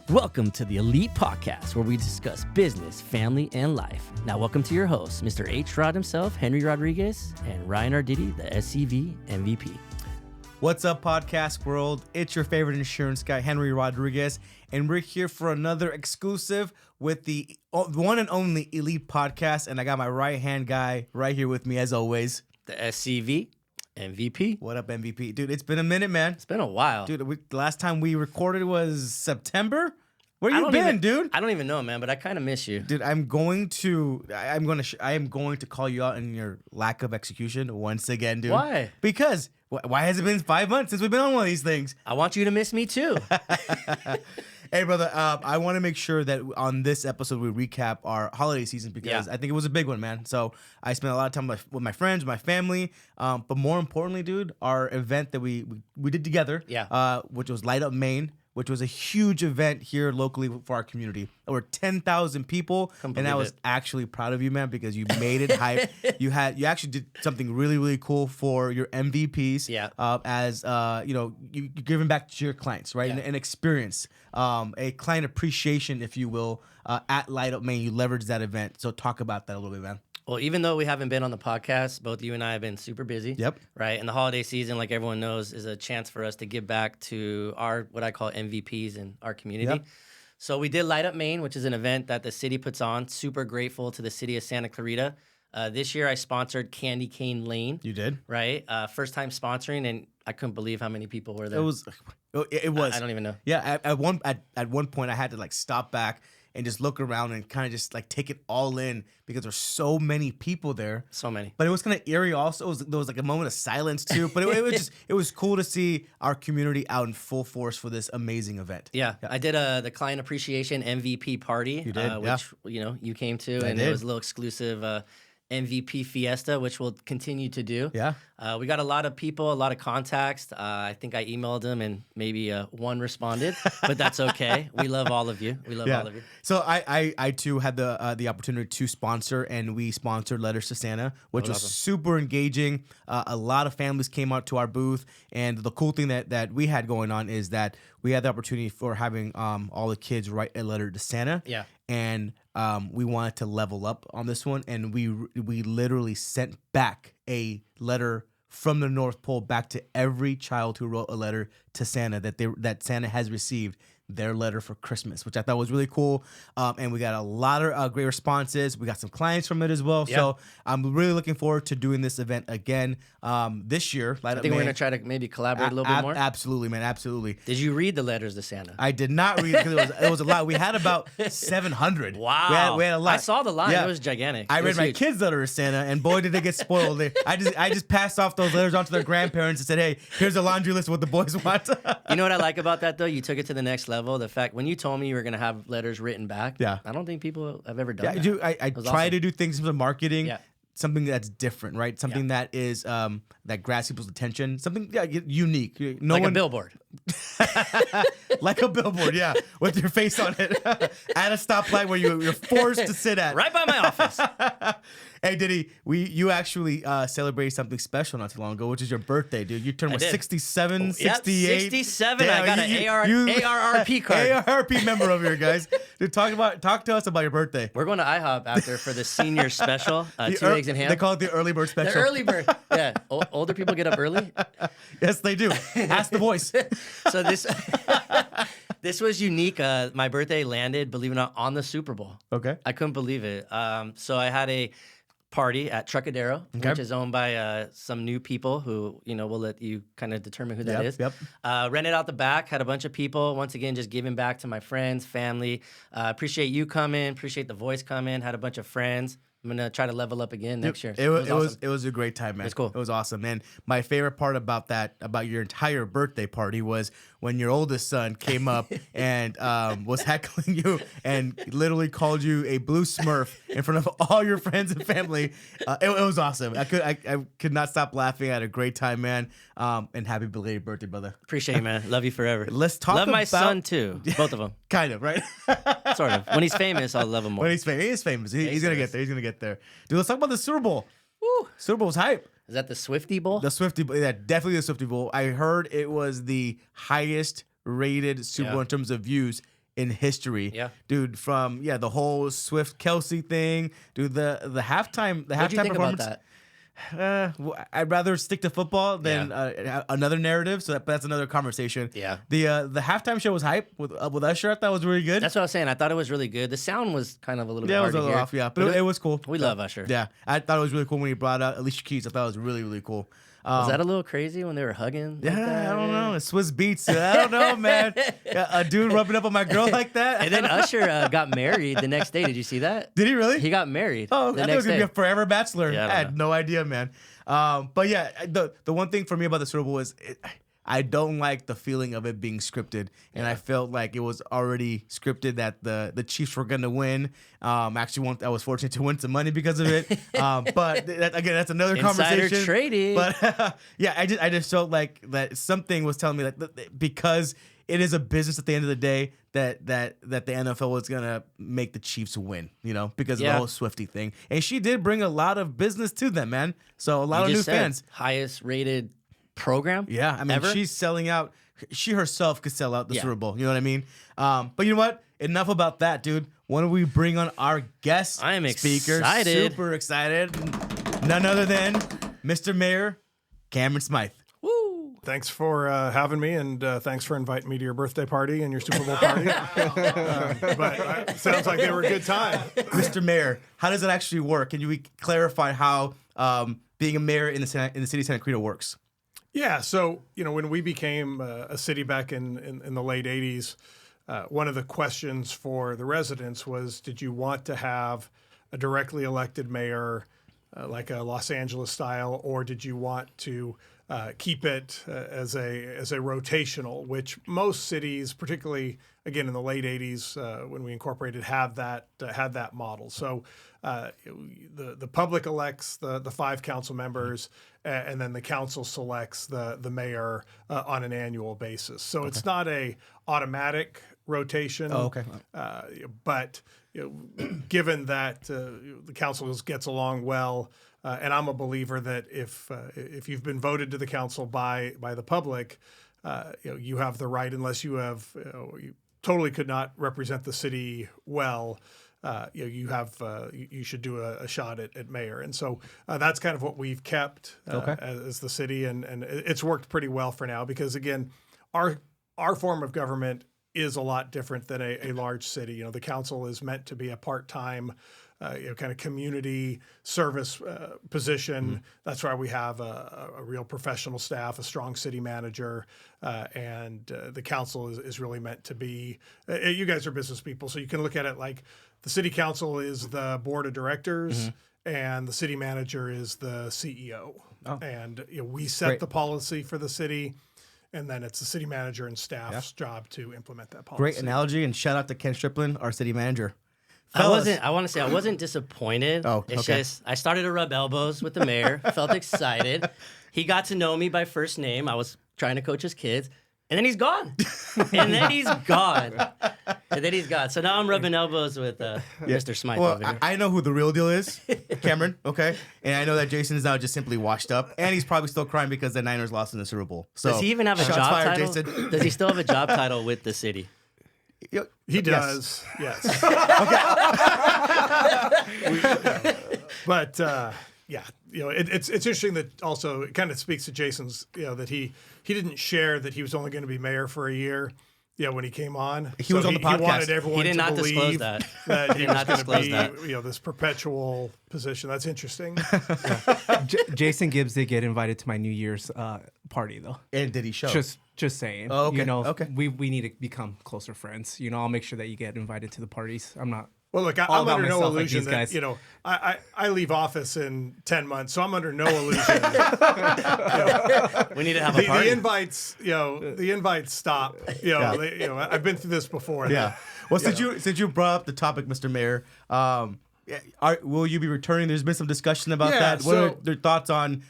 Welcome to the Elite Podcast, where we discuss business, family, and life. Now, welcome to your hosts, Mr. H. Rod himself, Henry Rodriguez, and Ryan Arditi, the SCV MVP. What's up, podcast world? It's your favorite insurance guy, Henry Rodriguez, and we're here for another exclusive with the one and only Elite Podcast, and I got my right-hand guy right here with me, as always. The SCV MVP. What up, MVP? Dude, it's been a minute, man. It's been a while. Dude, the last time we recorded was September? Where you been, dude? I don't even know, man, but I kind of miss you. Dude, I am going to call you out in your lack of execution once again, dude. Why? Because why has it been 5 months since we've been on one of these things? I want you to miss me too. Hey, brother, I want to make sure that on this episode we recap our holiday season because I think it was a big one, man. So I spent a lot of time with my friends, my family, but more importantly, dude, our event that we did together, which was Light Up Maine, which was a huge event here locally for our community. Over 10,000 people, and I was actually proud of you, man, because you made it hype. You actually did something really, really cool for your MVPs. You're giving back to your clients, right? An experience, a client appreciation, if you will, at Light Up Maine. You leveraged that event. So talk about that a little bit, man. Well, even though we haven't been on the podcast, both you and I have been super busy. Yep. Right. And the holiday season, like everyone knows, is a chance for us to give back to our, what I call MVPs in our community. Yep. So we did Light Up Maine, which is an event that the city puts on. Super grateful to the city of Santa Clarita. This year I sponsored Candy Cane Lane. You did? Right. First time sponsoring, and I couldn't believe how many people were there. It was. I don't even know. Yeah. At one point I had to stop back and just look around and kind of just take it all in because there's so many people there. So many. But it was kind of eerie also. There was a moment of silence too. But it was cool to see our community out in full force for this amazing event. Yeah. I did the client appreciation MVP party. You did, which you came to, and it was a little exclusive MVP Fiesta, which we'll continue to do. Yeah. We got a lot of people, a lot of contacts. I think I emailed them and maybe one responded, but that's okay. We love all of you. All of you. So I too had the opportunity to sponsor, and we sponsored Letters to Santa, which was awesome. super engaging. A lot of families came out to our booth, and the cool thing that we had going on is that we had the opportunity for having all the kids write a letter to Santa. Yeah. And we wanted to level up on this one, and we literally sent back a letter from the North Pole back to every child who wrote a letter to Santa that Santa has received their letter for Christmas, which I thought was really cool. And we got a lot of great responses. We got some clients from it as well. Yeah. So I'm really looking forward to doing this event again this year. I think we're going to try to maybe collaborate a little bit more. Absolutely, man. Absolutely. Did you read the letters to Santa? I did not read it because it was a lot. We had about 700. Wow. We had a lot. I saw the line. Yeah. It was gigantic. I read my kids' letter to Santa, and boy, did they get spoiled. I just passed off those letters on to their grandparents and said, hey, here's a laundry list of what the boys want. You know what I like about that, though? You took it to the next level. The fact when you told me you were going to have letters written back, I don't think people have ever done that. I try to do things in terms of marketing, something that's different, right? Something that is that grabs people's attention, something unique. A billboard. Like a billboard, yeah, with your face on it at a stoplight where you're forced to sit at. Right by my office. Hey, Diddy, you actually celebrated something special not too long ago, which is your birthday, dude. You turned 67, 68. 67. Damn, I got an ARRP card. ARRP member over here, guys. Dude, talk to us about your birthday. We're going to IHOP after for the senior special, 2 eggs and ham. They call it the early bird special. The early bird. Yeah. Older people get up early. Yes, they do. Ask the boys. So this was unique. My birthday landed, believe it or not, on the Super Bowl. Okay. I couldn't believe it. So I had a party at Trucadero, which is owned by some new people who, we'll let you kind of determine who that is. Yep. Rented out the back, had a bunch of people. Once again, just giving back to my friends, family. Appreciate you coming. Appreciate the voice coming. Had a bunch of friends. I'm gonna try to level up again next year. It was a great time, man. It's cool. It was awesome, and my favorite part about your entire birthday party was when your oldest son came up and was heckling you and literally called you a blue Smurf in front of all your friends and family. It was awesome. I could not stop laughing. I had a great time, man. And happy belated birthday, brother. Appreciate you, man. Love you forever. Let's talk. Love my son too. Both of them. Kind of, right? Sort of. When he's famous, I'll love him more. When he's famous, he is famous. He's gonna get there. He's gonna get there. Dude, let's talk about the Super Bowl. Woo. Super Bowl was hype. Is that the Swiftie Bowl? The Swiftie Bowl. Yeah, definitely the Swiftie Bowl. I heard it was the highest rated Super Bowl in terms of views in history. Yeah. Dude, from the whole Swift Kelsey thing, dude, the halftime What do you think about performance. that? I'd rather stick to football than another narrative. So that's another conversation. Yeah. The halftime show was hype with Usher. I thought was really good. That's what I was saying. I thought it was really good. The sound was kind of a little bit it hard was a to little hear. off. Yeah, but it was cool. We love Usher. Yeah, I thought it was really cool when he brought out Alicia Keys. I thought it was really, really cool. Was that a little crazy when they were hugging? Yeah, like that? I don't know. It's Swiss Beats. I don't know, man. A dude rubbing up on my girl like that. And then Usher got married the next day. Did you see that? Did he really? He got married. Oh, the I thought it next was gonna day. be a forever bachelor. Yeah, I I don't had no idea, man. But yeah, the one thing for me about the Super Bowl is I don't like the feeling of it being scripted, and I felt like it was already scripted that the Chiefs were gonna win. Actually, I was fortunate to win some money because of it. But again, that's another Insider conversation. trading. But yeah, I just felt like that something was telling me that because it is a business at the end of the day that the NFL was gonna make the Chiefs win, because of the whole Swiftie thing. And she did bring a lot of business to them, man. So a lot of new fans. Highest rated program. Yeah, I mean, ever? she's selling out. She herself could sell out the Super Bowl. You know what I mean? But you know what? Enough about that, dude. Why don't we bring on our guest I am speaker? excited. Super excited. None other than Mr. Mayor Cameron Smyth. Woo! Thanks for having me, and thanks for inviting me to your birthday party and your Super Bowl party. But sounds like they were a good time. Mr. Mayor, how does it actually work? Can you clarify how being a mayor in the city of Santa Clarita works? Yeah, so when we became a city back in the late '80s, one of the questions for the residents was, did you want to have a directly elected mayor like a Los Angeles style, or did you want to keep it as a rotational, which most cities, particularly again in the late '80s when we incorporated, had that model. So the public elects the 5 council members, and then the council selects the mayor on an annual basis. So it's not a automatic rotation. Oh, okay. But given that the council gets along well, and I'm a believer that if you've been voted to the council by the public, you have the right, unless you have you totally could not represent the city well. You should do a shot at mayor, and so that's kind of what we've kept as the city, and it's worked pretty well for now, because again, our form of government is a lot different than a large city. The council is meant to be a part-time, kind of community service position. Mm-hmm. That's why we have a real professional staff, a strong city manager, and the council is really meant to be. You guys are business people, so you can look at it like the city council is the board of directors, mm-hmm. and the city manager is the CEO. Oh. And we set the policy for the city. And then it's the city manager and staff's job to implement that policy. Great analogy, and shout out to Ken Striplin, our city manager. I want to say I wasn't disappointed. It's just I started to rub elbows with the mayor, felt excited. He got to know me by first name. I was trying to coach his kids. And then he's gone. And then he's gone. So now I'm rubbing elbows with Mr. Smyth over here. I know who the real deal is, Cameron, okay? And I know that Jason is now just simply washed up. And he's probably still crying because the Niners lost in the Super Bowl. So, does he even have a job title? Jason. Does he still have a job title with the city? He does, yes. But it's interesting that also it kind of speaks to Jason's, that he didn't share that he was only going to be mayor for a year. Yeah, when he came on, he was on the podcast. He wanted everyone to believe that he was going to be, this perpetual position. That's interesting. Jason Gibbs did get invited to my New Year's party, though. And did he show? Just saying. Oh, okay. We need to become closer friends. I'll make sure that you get invited to the parties. I'm not. Well, look, I'm under no illusion that, I leave office in 10 months, so I'm under no illusion. We need to have a party. The invites stop. I've been through this before. Yeah. Well, since you brought up the topic, Mr. Mayor, will you be returning? There's been some discussion about that. What are your thoughts on?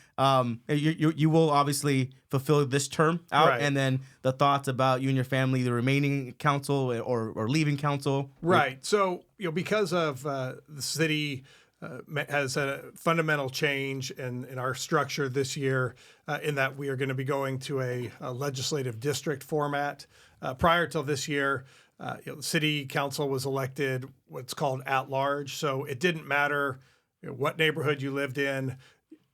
You will obviously fulfill this term out, right. And then the thoughts about you and your family, the remaining council or leaving council. Right. So because of the city has a fundamental change in our structure this year, in that we are going to be going to a legislative district format. Prior till this year, the city council was elected what's called at large. So it didn't matter what neighborhood you lived in.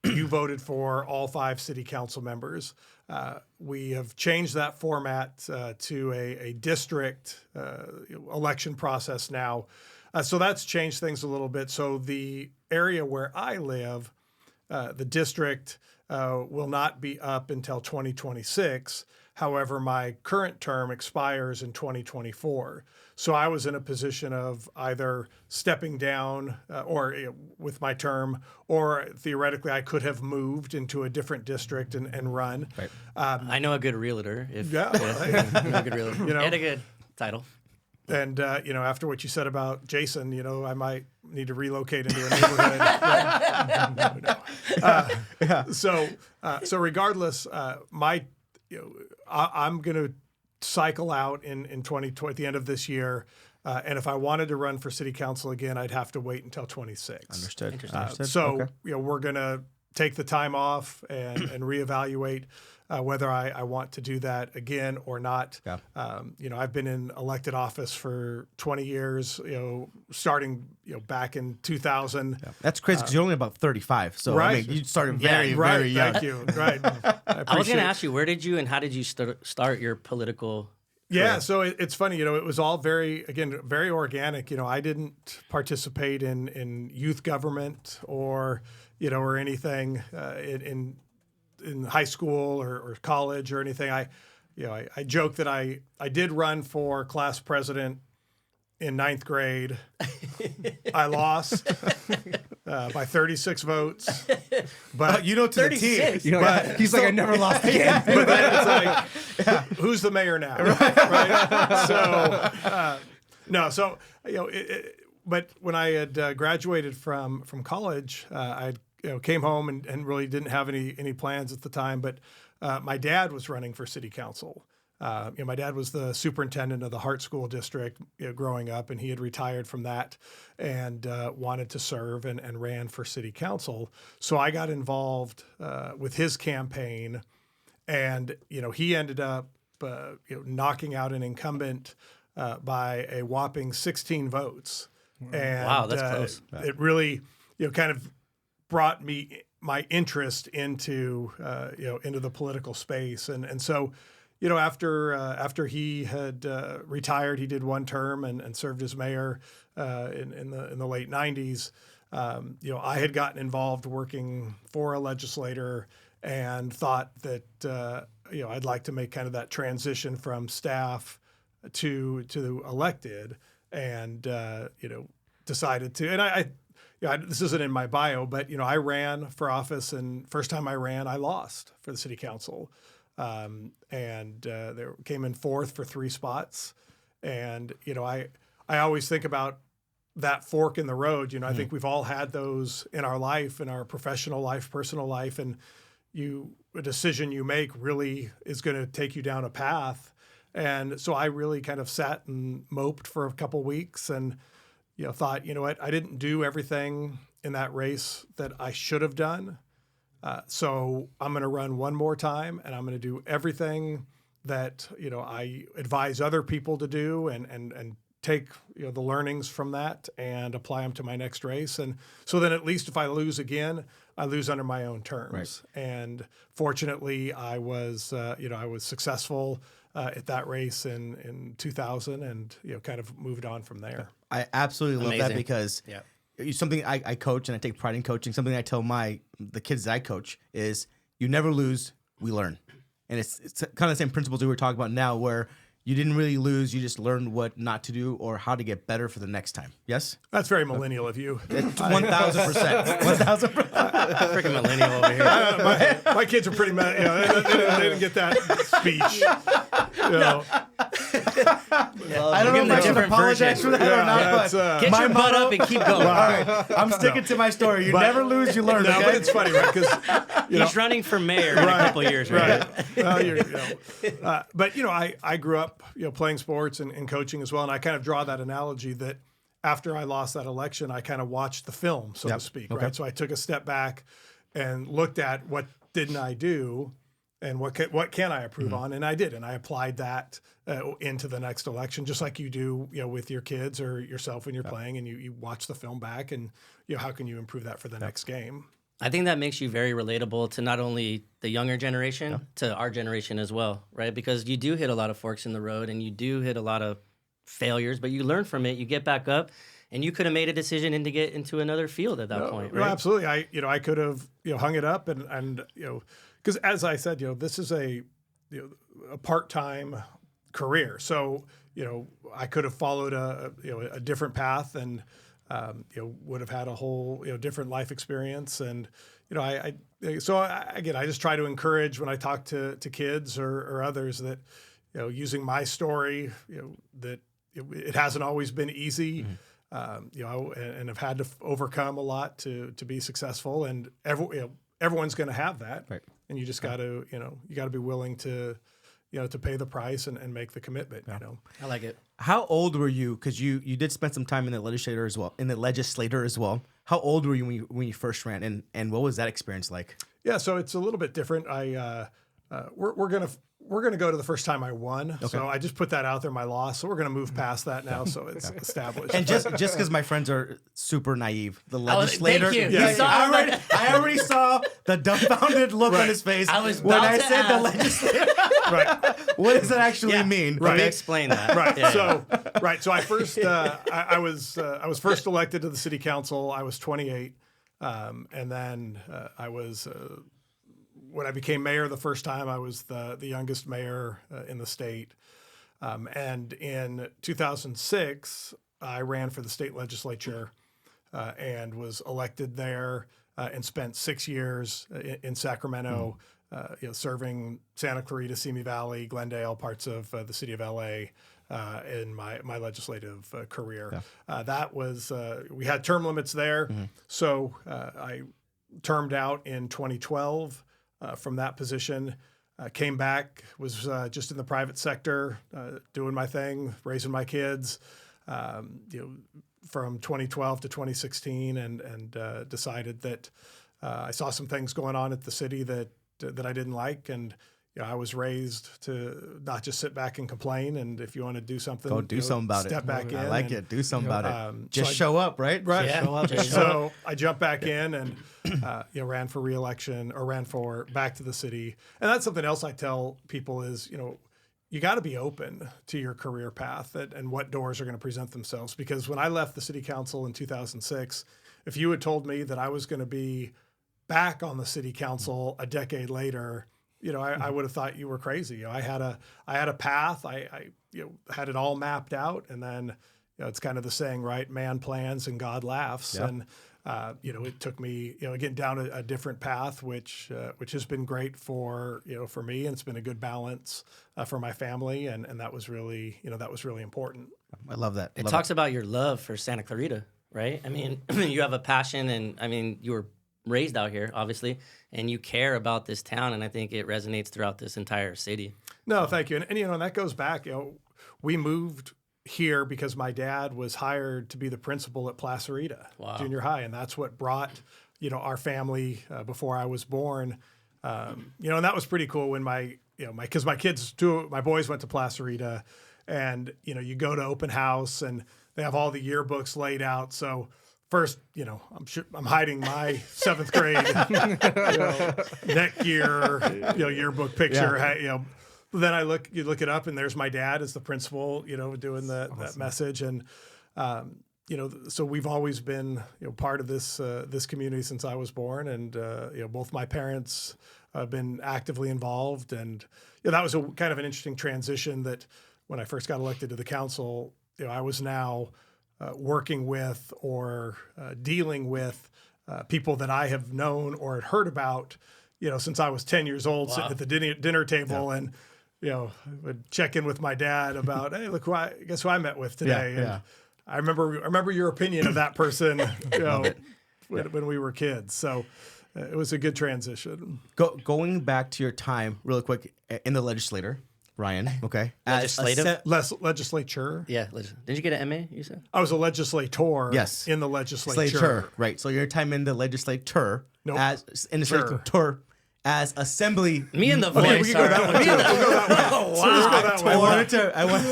You voted for all 5 city council members. We have changed that format to a district election process now. So that's changed things a little bit. So the area where I live, the district will not be up until 2026. However, my current term expires in 2024. So I was in a position of either stepping down with my term, or theoretically I could have moved into a different district and run. Right. I know a good realtor. I know a good realtor. And a good title. And, after what you said about Jason, I might need to relocate into a neighborhood. So regardless, I'm going to cycle out in 2020 at the end of this year. And if I wanted to run for city council again, I'd have to wait until 26. Understood. So, we're going to take the time off and reevaluate whether I want to do that again or not. Yeah. I've been in elected office for 20 years, starting, back in 2000. Yeah. That's crazy because you're only about 35. So right. You started very young. Thank you. Right. I was going to ask you, where did you and how did you start your political Yeah, career? so it's funny, it was all very organic. I didn't participate in youth government or anything in high school or college or anything. I joke that I did run for class president in 9th grade. I lost by 36 votes. But to the team. He's like, I never lost again. But then it's like, who's the mayor now? Right? So, no. So, but when I had graduated from college, I came home and really didn't have any plans at the time. But my dad was running for city council. My dad was the superintendent of the Hart School District growing up, and he had retired from that and wanted to serve and ran for city council. So I got involved with his campaign, and he ended up knocking out an incumbent by a whopping 16 votes. And, wow, that's close. It really kind of brought my interest into the political space, and so. After he had retired, he did one term and served as mayor in the late 90s. I had gotten involved working for a legislator and thought that I'd like to make kind of that transition from staff to elected, and decided to. And I this isn't in my bio, but I ran for office, and first time I ran, I lost for the city council. There came in 4th for 3 spots. And, I always think about that fork in the road. I think we've all had those in our life, in our professional life, personal life. And a decision you make really is going to take you down a path. And so I really kind of sat and moped for a couple weeks and, thought, what, I didn't do everything in that race that I should have done. So I'm going to run one more time, and I'm going to do everything that I advise other people to do, and take the learnings from that and apply them to my next race. And so then at least if I lose again, I lose under my own terms. Right. And fortunately, I was successful at that race in 2000, and kind of moved on from there. I absolutely love that because. Yeah. Something I coach, and I take pride in coaching. Something I tell the kids that I coach is, you never lose, we learn. And it's kind of the same principles we were talking about now, where you didn't really lose, you just learned what not to do or how to get better for the next time. Yes? That's very millennial of you. 1,000%. 1,000%. Freaking millennial over here. My kids are pretty mad. They didn't get that speech. I don't know if I should apologize for that or not, but get your butt up and keep going. All right. I'm sticking to my story. You never lose, you learn. No, okay? but it's funny, right? Because he's running for mayor in a couple years, right? Well, but I grew up playing sports and coaching as well, and I kind of draw that analogy that after I lost that election, I kind of watched the film, so to speak, right? So I took a step back and looked at what didn't I do, and what can I improve on? And I did, and I applied that into the next election, just like you do, with your kids or yourself when you're playing, and you watch the film back, and how can you improve that for the next game? I think that makes you very relatable to not only the younger generation, to our generation as well, right? Because you do hit a lot of forks in the road, and you do hit a lot of failures, but you learn from it, you get back up, and you could have made a decision to get into another field at that point, right? No, absolutely. I could have hung it up and because as I said, this is a part-time career, so I could have followed a different path and would have had a whole different life experience, and I just try to encourage when I talk to kids or others that using my story, that it hasn't always been easy. And have had to overcome a lot to be successful, and everyone's going to have that, right? And you just got to you got to be willing to to pay the price and make the commitment. I like it. How old were you? Because you did spend some time in the legislature as well. How old were you when you first ran, and what was that experience like? Yeah, so it's a little bit different. We're gonna go to the first time I won. Okay. So I just put that out there, my loss. So we're gonna move past that now, so it's established. And just because my friends are super naive, the legislator. Thank you. I already saw the dumbfounded look on his face when I said the legislator. Right. What does that actually mean? Let me explain that. Right. Yeah. So I first I was first elected to the city council. I was 28, and then I was. When I became mayor the first time, I was the youngest mayor in the state. And in 2006, I ran for the state legislature and was elected there and spent 6 years in Sacramento, serving Santa Clarita, Simi Valley, Glendale, parts of the city of LA in my legislative career. Yeah. That was, we had term limits there. So I termed out in 2012. From that position, came back, was just in the private sector, doing my thing, raising my kids, from 2012 to 2016, and decided that I saw some things going on at the city that I didn't like, and I was raised to not just sit back and complain, and if you want to do something, go do something about it. Step back in. I like it. Do something about it. Just show up, right? Right. Yeah. Show up. So I jumped back in and ran for re-election, or ran for back to the city. And that's something else I tell people is, you got to be open to your career path and what doors are going to present themselves. Because when I left the city council in 2006, if you had told me that I was going to be back on the city council a decade later, I would have thought you were crazy. I had a path. I had it all mapped out, and then it's kind of the saying, right? Man plans and God laughs. Yep. And it took me again down a different path, which has been great for me, and it's been a good balance for my family, and that was really important. I love that. It talks about your love for Santa Clarita, right? I mean, you have a passion, and I mean, you were raised out here, obviously, and you care about this town, and I think it resonates throughout this entire city. No, thank you. And that goes back, we moved here because my dad was hired to be the principal at Placerita Junior High, and that's what brought, our family before I was born. And that was pretty cool when because my kids, two of my boys went to Placerita, and, you go to open house and they have all the yearbooks laid out. So first, I'm hiding my 7th grade, neck gear, yearbook picture. Yeah. Then you look it up, and there's my dad as the principal, doing that message, and so we've always been part of this community since I was born, and both my parents have been actively involved, and that was a kind of an interesting transition. That when I first got elected to the council, I was now working with or dealing with people that I have known or had heard about, since I was 10 years old, sitting at the dinner table, and would check in with my dad about, hey, look guess who I met with today. And I remember your opinion of that person, when we were kids. So it was a good transition. Going back to your time really quick in the legislature, Ryan, okay. Legislative? Legislature. Yeah. Did you get an MA, you said? I was a legislator. Yes. In the legislature. Right. So your time in the legislature. Nope. In the legislature as assembly. Me and the Okay, voice. we can go that one too. We'll go that way. Oh, So let's go that way. I wanted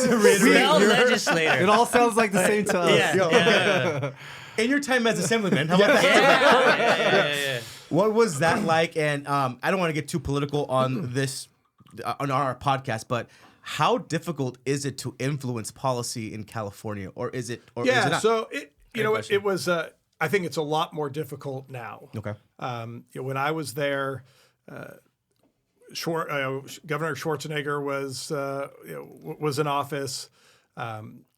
to reiterate. Real your- legislator. It all sounds like the same to us. Yeah, Yo, yeah. in your time as assemblyman, how about that? Yeah. What was that like? And I don't want to get too political on this on our podcast, but how difficult is it to influence policy in California, or is it? Or is it not? So question. it was. I think it's a lot more difficult now. Okay. When I was there, Governor Schwarzenegger was in office.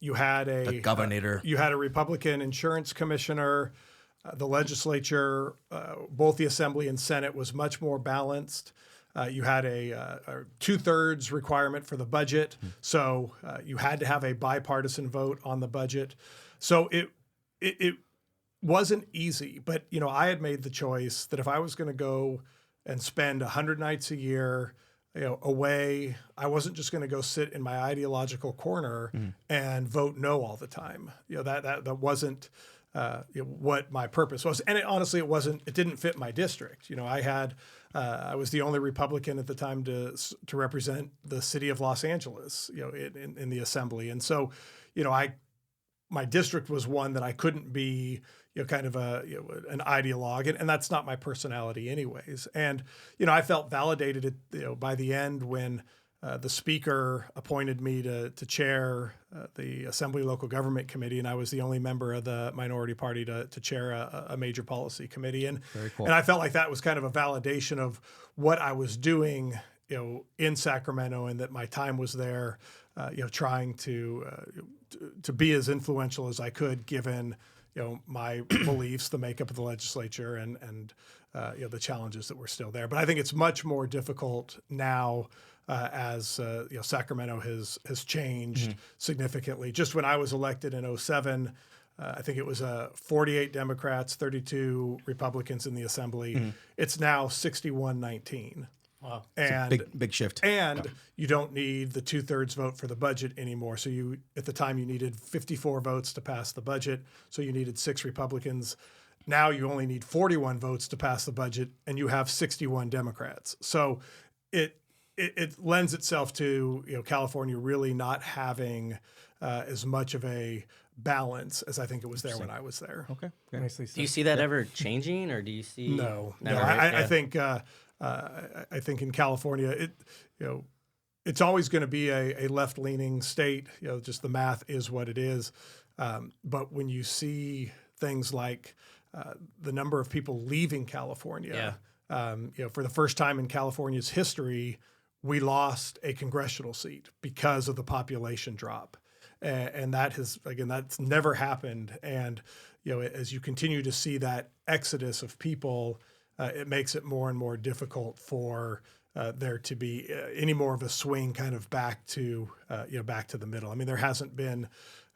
You had The governor. you had a Republican insurance commissioner. The legislature, both the Assembly and Senate, was much more balanced. You had a 2/3 requirement for the budget, so you had to have a bipartisan vote on the budget. So it wasn't easy, but I had made the choice that if I was going to go and spend 100 nights a year, away, I wasn't just going to go sit in my ideological corner and vote no all the time. That wasn't what my purpose was, and honestly, it didn't fit my district. I was the only Republican at the time to represent the city of Los Angeles, in the assembly, and so, my district was one that I couldn't be, kind of an ideologue, and that's not my personality, anyways. And I felt validated by the end when the speaker appointed me to chair the Assembly Local Government Committee, and I was the only member of the minority party to chair a major policy committee. And Very cool. and I felt like that was kind of a validation of what I was doing, in Sacramento, and that my time was there, trying to be as influential as I could, given my beliefs, the makeup of the legislature, and the challenges that were still there. But I think it's much more difficult now. As Sacramento has changed significantly. Just when I was elected in 2007, I think it was 48 Democrats, 32 Republicans in the Assembly. It's now 61-19. Wow. And Big shift. And you don't need the 2/3 vote for the budget anymore. So at the time you needed 54 votes to pass the budget. So you needed 6 Republicans. Now you only need 41 votes to pass the budget, and you have 61 Democrats. So it lends itself to California really not having as much of a balance as I think it was there when I was there. Okay. Nicely Do said. you see that ever changing, or do you see? No. Never, I yeah. think in California it's always going to be a left-leaning state. Just the math is what it is. But when you see things like the number of people leaving California, for the first time in California's history, we lost a congressional seat because of the population drop. And that's never happened. And, as you continue to see that exodus of people, it makes it more and more difficult for there to be any more of a swing kind of back to the middle. I mean, there hasn't been,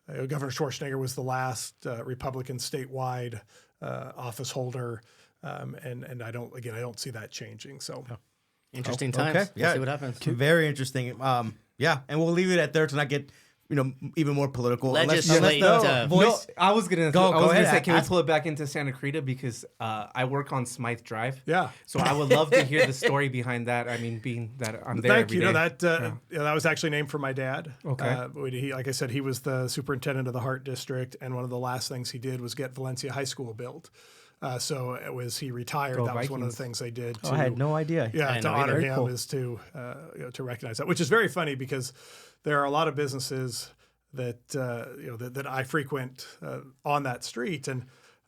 Governor Schwarzenegger was the last Republican statewide office holder. And I don't see that changing. So. Interesting times. Okay. We'll see what happens. Very interesting. And we'll leave it at there to not get even more political. Legislate. Voice. No, I was gonna Go ahead, say, can we ask. pull it back into Santa Clarita, because I work on Smyth Drive. Yeah. So I would love to hear the story behind that. I mean, being that I'm there Thank every you. day. That was actually named for my dad. Okay. He, like I said, he was the superintendent of the Hart District, and one of the last things he did was get Valencia High School built. So he retired, Go that was one of Vikings. the things they did. I had no idea. Yeah, I to know honor either. him Cool. is to recognize that, which is very funny because there are a lot of businesses that that I frequent on that street, and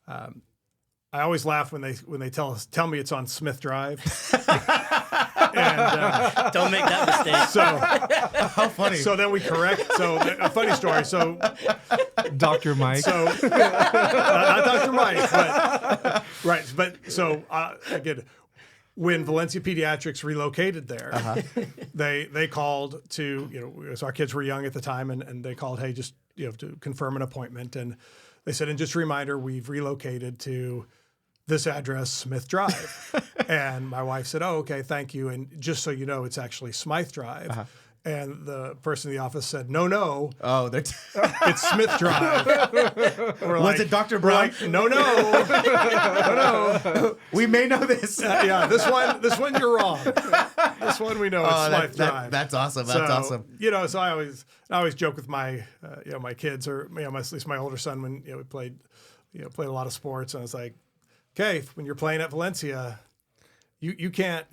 I always laugh when they tell me it's on Smith Drive. And, Don't make that mistake. so How funny. so then we correct. So a funny story. So Dr. Mike. So not Dr. Mike, but right. But so again, when Valencia Pediatrics relocated there, they called to so our kids were young at the time, and they called, hey, just to confirm an appointment, and they said, and just a reminder, we've relocated to this address, Smith Drive. And my wife said, oh, okay, thank you. And just so you know, it's actually Smyth Drive. And the person in the office said, no, Oh, it's Smith Drive. was it Dr. Brown? No, no. We may know this. Yeah, this one you're wrong. This one we know it's Smyth Drive. That's awesome. That's awesome. So I always joke with my my kids, or at least my older son, when we played a lot of sports, and I was like, okay, when you're playing at Valencia, you gotta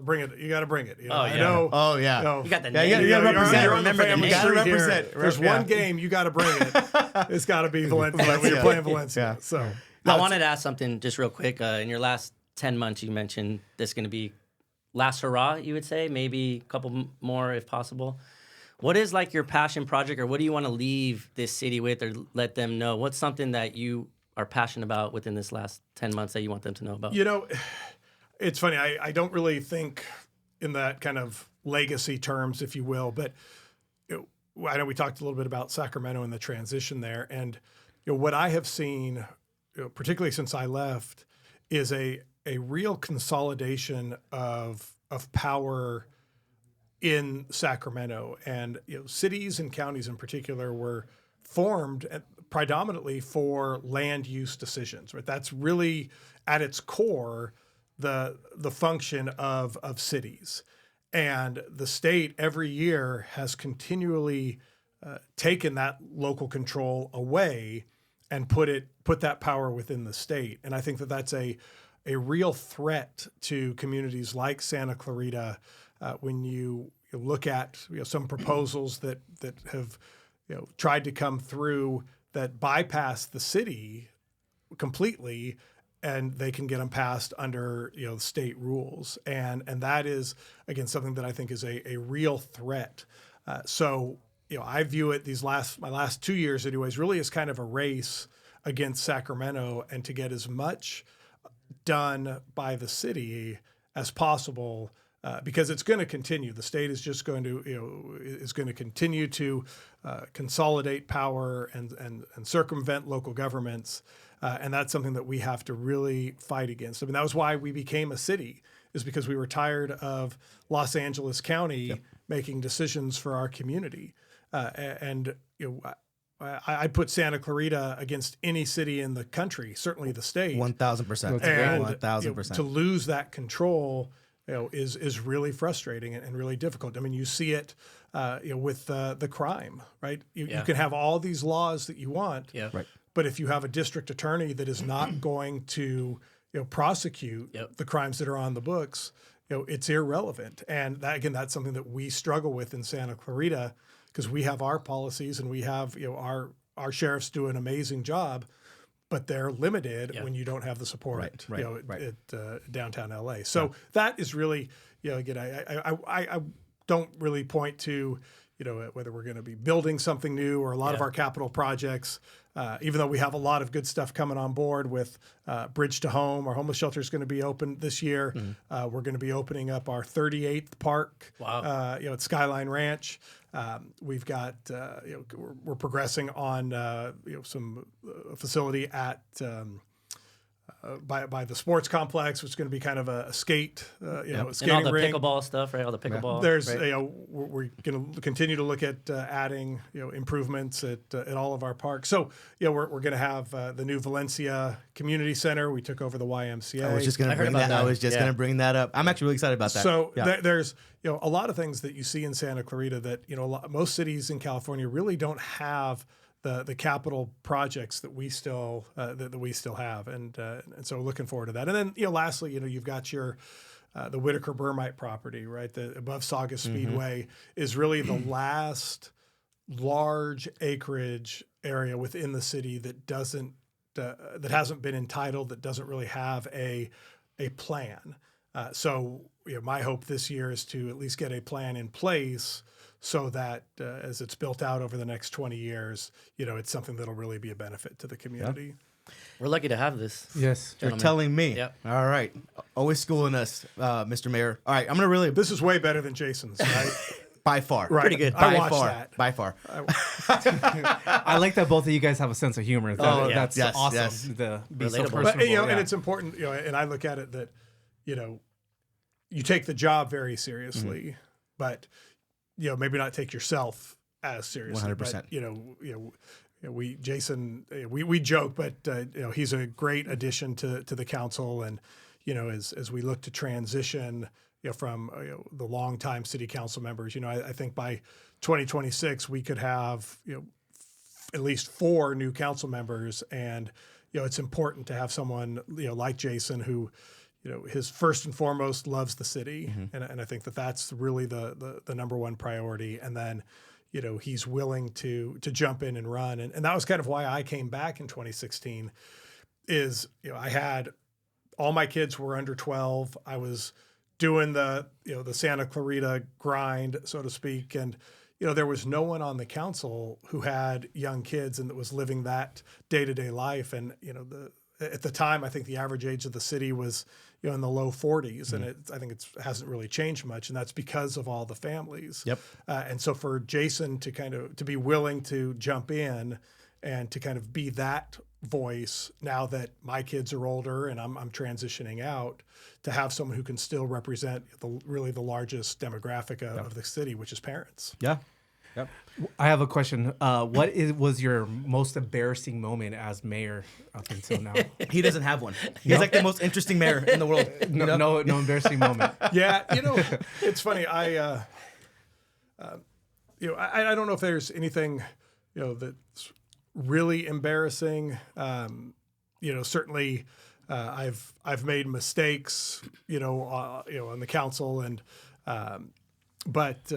bring it. You gotta bring it. Oh, yeah. I know. Oh yeah. You got the Yeah, name. you gotta represent. You're on the Remember the family name. tree Gotta here. represent. There's Yeah. one game you gotta bring it. It's gotta be Valencia when you're playing Valencia. Yeah. So I wanted to ask something just real quick. In your last 10 months, you mentioned this is going to be last hurrah, you would say, maybe a couple more if possible. What is like your passion project, or what do you want to leave this city with, or let them know? What's something that you are passionate about within this last 10 months that you want them to know about? It's funny. I don't really think in that kind of legacy terms, if you will, but I know we talked a little bit about Sacramento and the transition there. And what I have seen, particularly since I left, is a real consolidation of power in Sacramento. And cities and counties in particular were formed predominantly for land use decisions. Right, that's really at its core the function of cities. And the state every year has continually taken that local control away and put that power within the state. And I think that that's a real threat to communities like Santa Clarita when you look at some proposals that have tried to come through that bypass the city completely, and they can get them passed under state rules, and that is again something that I think is a real threat. So I view it my last 2 years anyways really as kind of a race against Sacramento, and to get as much done by the city as possible, because it's going to continue. The state is just going to continue to consolidate power and circumvent local governments. And that's something that we have to really fight against. I mean, that was why we became a city, is because we were tired of Los Angeles County making decisions for our community. I put Santa Clarita against any city in the country, certainly the state. 1,000%. And 1,000%. to lose that control, is really frustrating and really difficult. I mean, you see it, with the crime, right? You can have all these laws that you want, Right. but if you have a district attorney that is not going to prosecute the crimes that are on the books, it's irrelevant. And that's something that we struggle with in Santa Clarita, because we have our policies and we have our sheriffs do an amazing job, but they're limited when you don't have the support at downtown LA. So that is really, again, I don't really point to whether we're going to be building something new or a lot of our capital projects, even though we have a lot of good stuff coming on board with Bridge to Home. Our homeless shelter is going to be open this year. We're going to be opening up our 38th park at Skyline Ranch. We've got, we're progressing on, some facility at by the sports complex, which is going to be kind of a skate, skating and all the ring. pickleball stuff, right? All the pickleball. There's, right? we're going to continue to look at adding, improvements at all of our parks. So, we're going to have the new Valencia Community Center. We took over the YMCA. I was just going to bring that. I was just going to bring that up. I'm actually really excited about that. So there's, a lot of things that you see in Santa Clarita that, most cities in California really don't have the capital projects that we still have, and so looking forward to that. And then lastly, you've got your the Whitaker Burmite property, right? The above Saugus Speedway is really the last large acreage area within the city that hasn't been entitled, that doesn't really have a plan. So my hope this year is to at least get a plan in place, so that as it's built out over the next 20 years, it's something that'll really be a benefit to the community. We're lucky to have this. Yes. You're gentlemen. telling me. Yep. All right. Always schooling us, Mr. Mayor. All right. I'm going to really, This is way better than Jason's, right? by far. Right. Pretty good. I By watched far. that. By far. I like that both of you guys have a sense of humor. That's Yes, awesome. yes. To be so Relatable. personable. But, and it's important, and I look at it that, you take the job very seriously, but maybe not take yourself as seriously. 100%. But, Jason, we joke, but he's a great addition to the council, and as we look to transition from the longtime city council members, I think by 2026 we could have at least 4 new council members, and it's important to have someone like Jason who his first and foremost loves the city, and I think that's really the number one priority, and then he's willing to jump in and run. And that was kind of why I came back in 2016 is, I had all my kids were under 12. I was doing the Santa Clarita grind, so to speak. And, there was no one on the council who had young kids and that was living that day-to-day life. And, at the time, I think the average age of the city was, in the low 40s, and I think it hasn't really changed much, and that's because of all the families. Yep. And so for Jason to be willing to jump in and to kind of be that voice now that my kids are older and I'm transitioning out, to have someone who can still represent the largest demographic of the city, which is parents. Yeah. Yep. I have a question. What was your most embarrassing moment as mayor up until now? He doesn't have one. He's like the most interesting mayor in the world. No embarrassing moment. Yeah, it's funny. I don't know if there's anything, that's really embarrassing. Certainly, I've made mistakes, on the council, and but.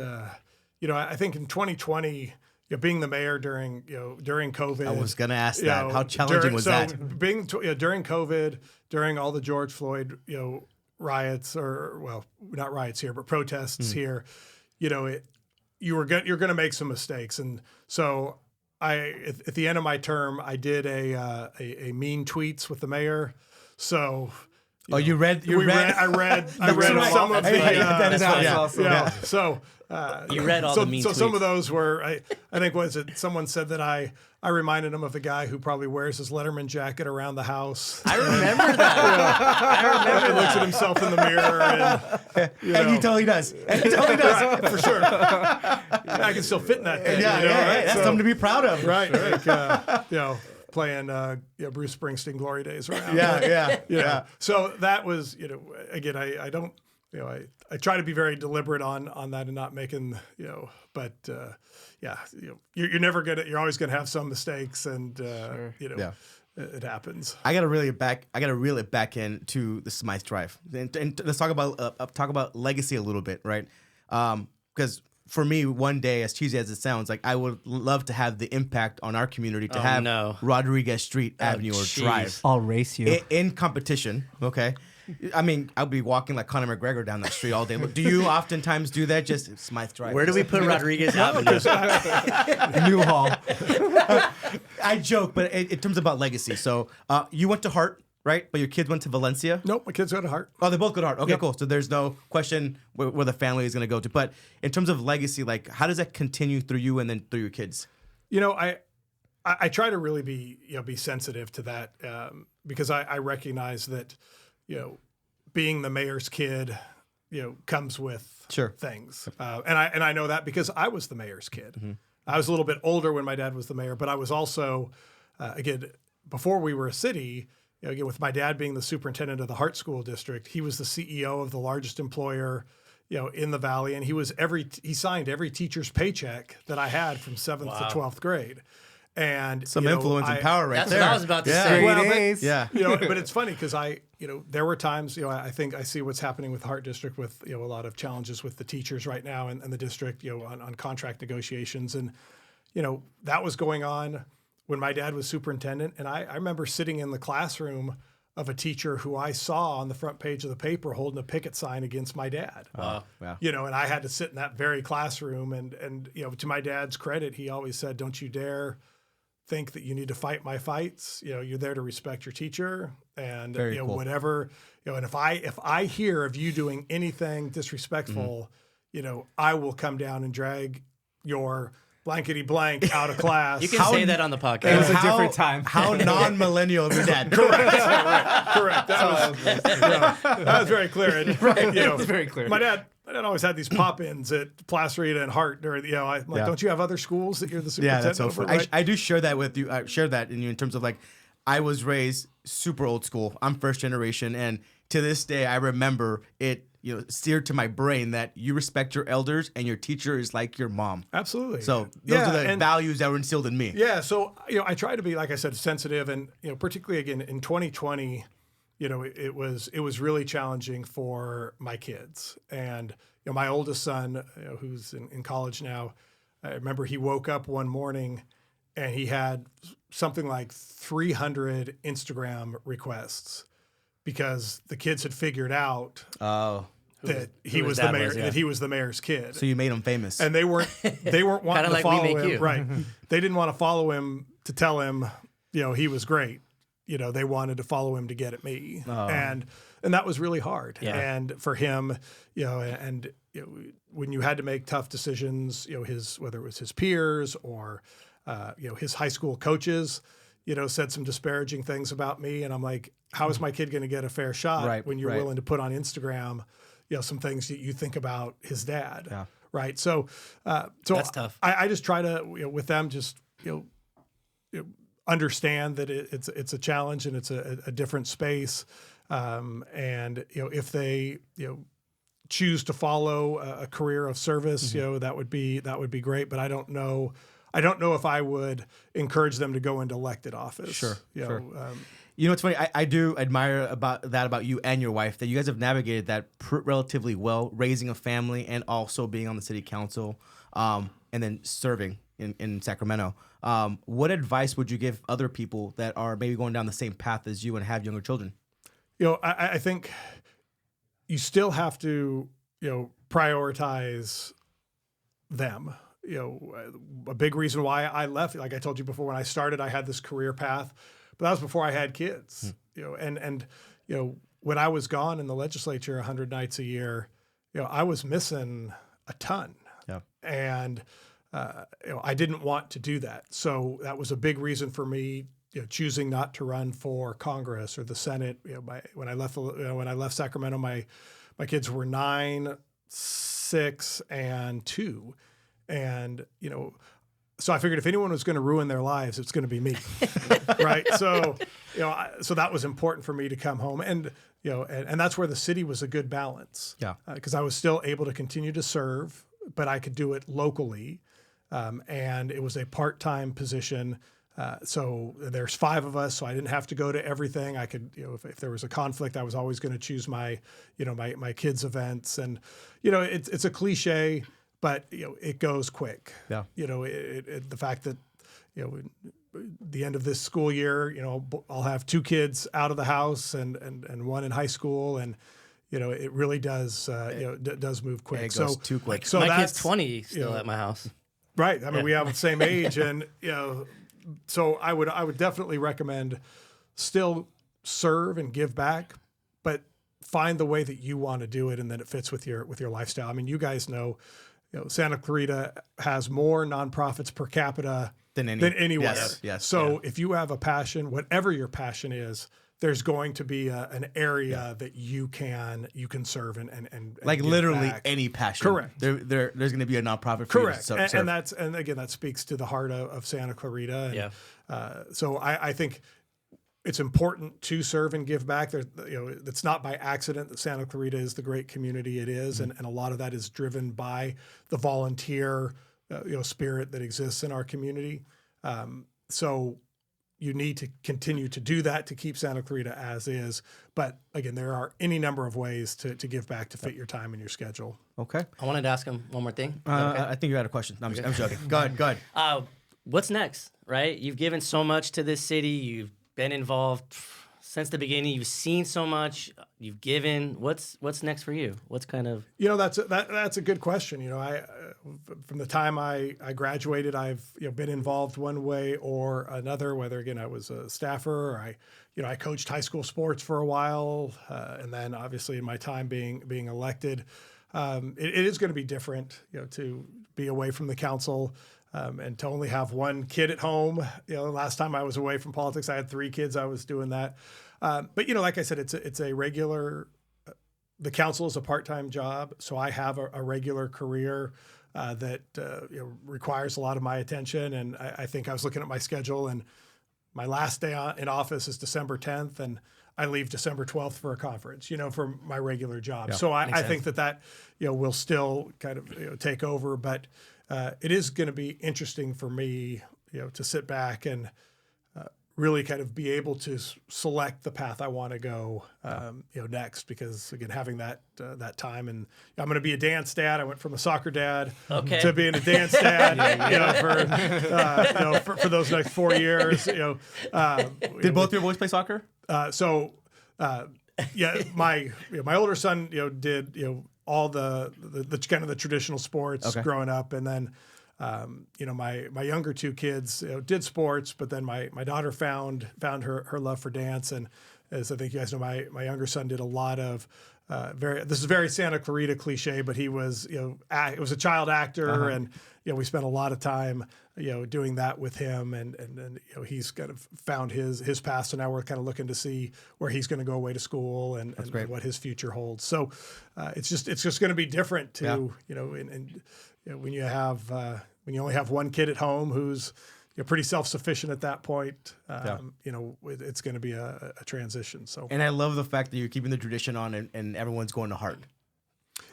I think in 2020, being the mayor during COVID. I was gonna ask that. How challenging was that? Being during COVID, during all the George Floyd, riots, not riots here, but protests here, you're going to make some mistakes, and so at the end of my term, I did a mean tweets with the mayor, so. You read I read some of the. That is awesome. Yeah. So. You read all the mean tweets. So some of those were, I think, someone said that I reminded him of the guy who probably wears his Letterman jacket around the house. I remember that. I remember and looks at himself in the mirror, and he totally does. Right, for sure. I can still fit in that thing. Right? That's something to be proud of. Right. Like, playing Bruce Springsteen Glory Days around. Yeah. So that was, again, I don't. I try to be very deliberate on that and not making, but you're always gonna have some mistakes, and it happens. I gotta reel it back into the Smyth Drive, and let's talk about legacy a little bit, right? Because for me, one day, as cheesy as it sounds, like I would love to have the impact on our community to have Rodriguez Street, Avenue, or Drive. I'll race you in competition. Okay. I mean, I'll be walking like Conor McGregor down that street all day. Do you oftentimes do that? Just Smyth Drive. Where do we put Rodriguez Avenue? Newhall. I joke, but in terms about legacy. So you went to Hart, right? But your kids went to Valencia? Nope, my kids go to Hart. Oh, they both go to Hart. Okay, cool. So there's no question where the family is going to go to. But in terms of legacy, like how does that continue through you and then through your kids? I try to really be sensitive to that because I recognize that being the mayor's kid, comes with things. And I know that because I was the mayor's kid. Mm-hmm. I was a little bit older when my dad was the mayor, but I was also, again, before we were a city, again, with my dad being the superintendent of the Hart School District, he was the CEO of the largest employer, in the Valley. And he signed every teacher's paycheck that I had from 7th to 12th grade. And some influence and power right that's there. That's what I was about to say. Well, but it's funny because there were times, I think I see what's happening with the Hart District with, a lot of challenges with the teachers right now and the district, on contract negotiations. And, that was going on when my dad was superintendent. And I remember sitting in the classroom of a teacher who I saw on the front page of the paper holding a picket sign against my dad. Wow. And I had to sit in that very classroom. And to my dad's credit, he always said, don't you dare think that you need to fight my fights. You're there to respect your teacher, and cool. whatever. And if I hear of you doing anything disrespectful, I will come down and drag your blankety blank out of class. You can say that on the podcast. It was a different time. How non-millennial of your dad? Correct. That was very clear. And, It's very clear. My dad, I always had these pop-ins at Placerita and Hart. Or, I'm like, don't you have other schools that you're the Yeah, superintendent that's so over, funny. right? I do share that with you. I share that in you in terms of like, I was raised super old school. I'm first generation, and to this day, I remember it. Seared to my brain that you respect your elders and your teacher is like your mom. Absolutely. So those are the values that were instilled in me. Yeah. So, I try to be, like I said, sensitive, and, particularly again in 2020, it was really challenging for my kids. And, my oldest son, who's in college now, I remember he woke up one morning and he had something like 300 Instagram requests because the kids had figured out that he was the mayor, that he was the mayor's kid. So you made him famous, and they weren't wanting to like follow we make him. you. Right? They didn't want to follow him to tell him, he was great. They wanted to follow him to get at me, and that was really hard. Yeah. And for him, when you had to make tough decisions, whether it was his peers or his high school coaches, said some disparaging things about me, and I'm like, how is my kid going to get a fair shot when you're willing to put on Instagram, some things that you think about his dad, right? So that's tough. I just try to, with them, just understand that it's a challenge and it's a different space, and if they choose to follow a career of service, that would be great. But I don't know if I would encourage them to go into elected office. Sure. It's funny. I do admire about you and your wife, that you guys have navigated that relatively well, raising a family and also being on the city council, and then serving in Sacramento. What advice would you give other people that are maybe going down the same path as you and have younger children? I think you still have to, prioritize them. A big reason why I left, like I told you before, when I started, I had this career path, but that was before I had kids. And when I was gone in the legislature 100 nights a year, I was missing a ton. Yeah. And I didn't want to do that. So that was a big reason for me, choosing not to run for Congress or the Senate. When I left Sacramento, my kids were 9, 6, and 2. And, so I figured if anyone was going to ruin their lives, it's going to be me. Right. So, so that was important for me to come home, and, and that's where the city was a good balance. Yeah. Because I was still able to continue to serve, but I could do it locally. And it was a part-time position. So there's 5 of us, so I didn't have to go to everything. I could, if there was a conflict, I was always going to choose my kids' events. And, it's a cliche, but, it goes quick. Yeah. The fact that, the end of this school year, I'll have 2 kids out of the house and 1 in high school. And, it really does, does move quick. It goes too quick. So my kid's 20 still at my house. Right. I mean, we have the same age, and, so I would definitely recommend still serve and give back, but find the way that you want to do it and that it fits with your lifestyle. I mean, you guys know, Santa Clarita has more nonprofits per capita than anywhere. Yes. So if you have a passion, whatever your passion is, there's going to be an area that you can serve and like literally back. Any passion. Correct. There's going to be a nonprofit. Correct. For you to serve. And again, that speaks to the heart of Santa Clarita. And, so I think it's important to serve and give back. It's not by accident that Santa Clarita is the great community it is, and a lot of that is driven by the volunteer, spirit that exists in our community. So you need to continue to do that to keep Santa Clarita as is. But again, there are any number of ways to give back to fit your time and your schedule. Okay. I wanted to ask him one more thing. Okay? I think you had a question. No, I'm joking. Go ahead. What's next, right? You've given so much to this city. You've been involved since the beginning. You've seen so much. You've given. What's next for you? What's kind of... That's a good question. I from the time I graduated, I've been involved one way or another. Whether again I was a staffer, or I coached high school sports for a while, and then obviously in my time being elected, it is going to be different. To be away from the council. And to only have 1 kid at home. Last time I was away from politics, I had 3 kids. I was doing that. But like I said, it's a regular the council is a part-time job, so I have a regular career that requires a lot of my attention. And I think I was looking at my schedule, and my last day in office is December 10th, and I leave December 12th for a conference, for my regular job. Yeah, so I think that will still kind of take over, but it is going to be interesting for me, to sit back and really kind of be able to select the path I want to go, next, because again, having that time, and I'm going to be a dance dad. I went from a soccer dad to being a dance dad, for those next 4 years. Did both your boys play soccer? My older son, did all the kind of the traditional sports growing up, and then. My younger two kids did sports, but then my daughter found her love for dance, and as I think you guys know, my younger son did a lot of this is very Santa Clarita cliche, but he was it was a child actor, and we spent a lot of time doing that with him, and he's kind of found his path. So now we're kind of looking to see where he's going to go away to school and what his future holds. So it's just going to be different too, when you have when you only have one kid at home who's pretty self-sufficient at that point, it's going to be a transition. So, and I love the fact that you're keeping the tradition on, and everyone's going to heart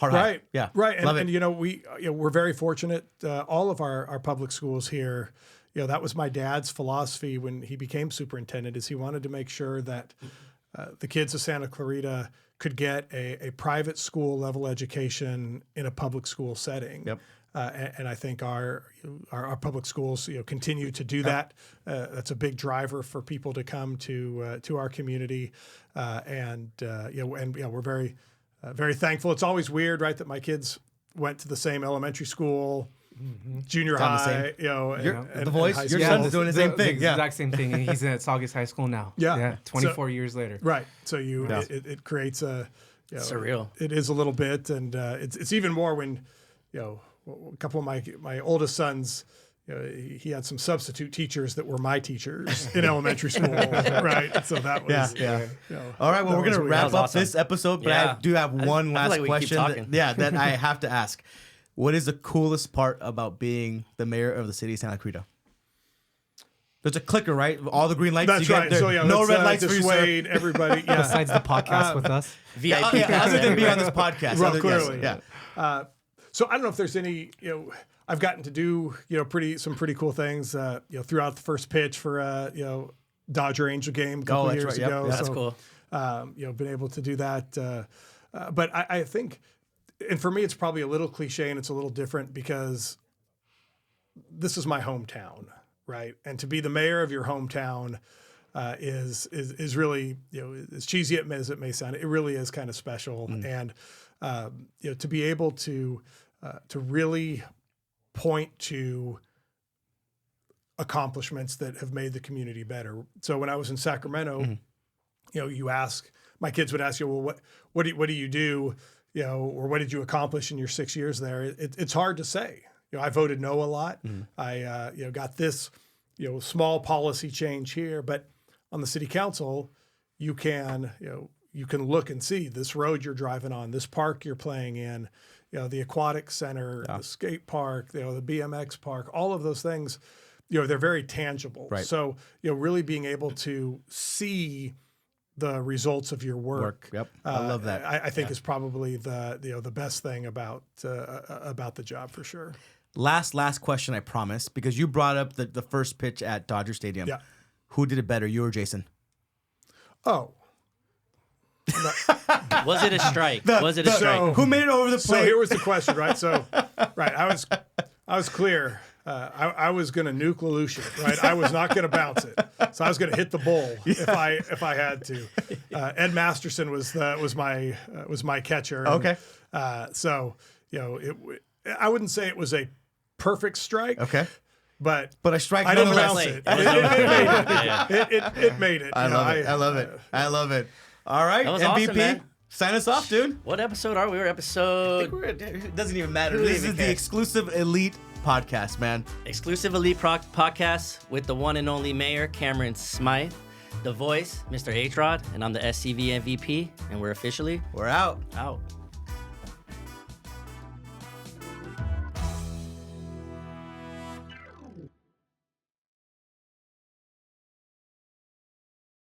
right, high. Yeah, right. Love And it. we're very fortunate. All of our public schools here, that was my dad's philosophy when he became superintendent. Is he wanted to make sure that the kids of Santa Clarita could get a private school level education in a public school setting. Yep. And I think our public schools continue to do that. That's a big driver for people to come to our community, we're very very thankful. It's always weird, right, that my kids went to the same elementary school, junior high, the voice. Your school. son's doing the same thing. The exact same thing. And he's at Saugus High School now. Yeah. 24 years later. Right. So it creates a surreal. It is a little bit, and it's even more when a couple of my oldest sons, he had some substitute teachers that were my teachers in elementary school, right? So that was All right, well, we're gonna wrap up this episode, but I do have one last like question. That I have to ask. What is the coolest part about being the mayor of the city of Santa Clarita? There's a clicker, right? All the green lights. That's right. So no red lights for you, sir. Everybody. Yeah. Besides the podcast with us, VIP. Other than being on this podcast. Clearly. Yeah. So I don't know if there's any, I've gotten to do, some pretty cool things, throughout the first pitch for, Dodger Angel game a couple years ago. Yep. That's cool. Been able to do that. But I think, and for me, it's probably a little cliche and it's a little different because this is my hometown, right? And to be the mayor of your hometown is really, as cheesy as it may sound, it really is kind of special. And, to be able to really point to accomplishments that have made the community better. So when I was in Sacramento, my kids would ask you, well, what do you do, or what did you accomplish in your 6 years there? It's hard to say. I voted no a lot. I got this, small policy change here, but on the city council, you can look and see this road you're driving on, this park you're playing in, the aquatic center, the skate park, the BMX park, all of those things, they're very tangible. Right. So, really being able to see the results of your work. Yep. I love that. I think is probably the best thing about the job for sure. Last question, I promise, because you brought up the first pitch at Dodger Stadium. Yeah. Who did it better, you or Jason? Oh. Was it a strike? Was it a strike? Who made it over the plate? So here was the question, right? So, right, I was clear. I was going to nuke Lelucia, right? I was not going to bounce it, so I was going to hit the bull if I had to. Ed Masterson was my catcher. Okay. So I wouldn't say it was a perfect strike. Okay. But a strike. I didn't nonetheless. bounce it. It made it. I love it. All right, That was MVP. awesome, man. Sign us off, dude. What episode are we? We're episode It doesn't even matter. Who This even is the cares? exclusive Elite Podcast, man. exclusive Elite podcast with the one and only Mayor Cameron Smyth. The voice, Mr. H-Rod, and I'm the SCV MVP, and we're officially We're out. out.